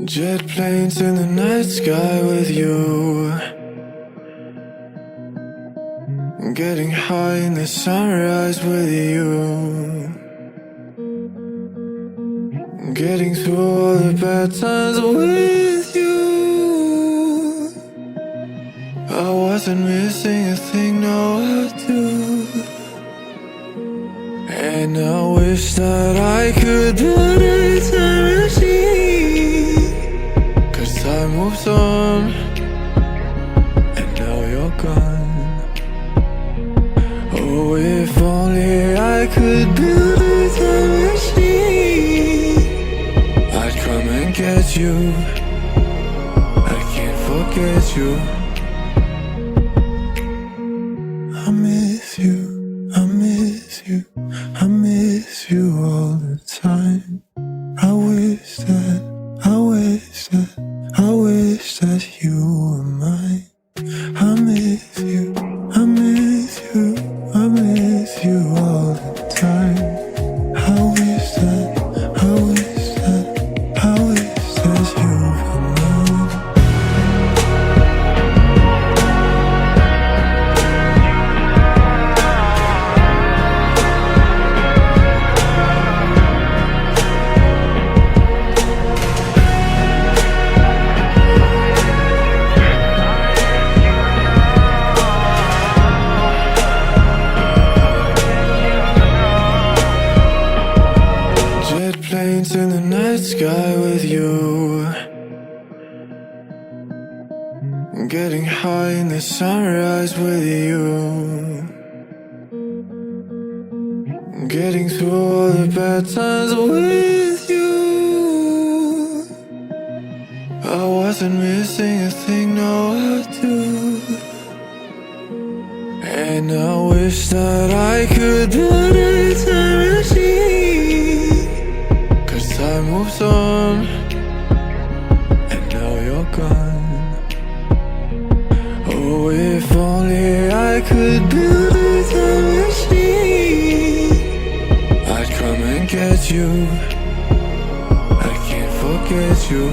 Jet planes in the night sky with you, getting high in the sunrise with you, getting through all the bad times with you. I wasn't missing a thing, no I do. And I wish that I could build a time machine, 'cause time moves on, and now you're gone. Oh, if only I could build a time machine, I'd come and get you. I can't forget you. I miss you, I miss you, I miss you all the time. I wish that, I wish that, I wish that you were mine. I miss you, I miss you, I miss you all the time. I wish that, I wish that, I wish that you were mine. Jet planes in the night sky with you, getting high in the sunrise with you, getting through all the bad times with you. I wasn't missing a thing, no I do. And I wish that I could build a time machine, 'cause time moves on, and now you're gone. Oh, if only I could build a time machine, I'd come and get you. I can't forget you.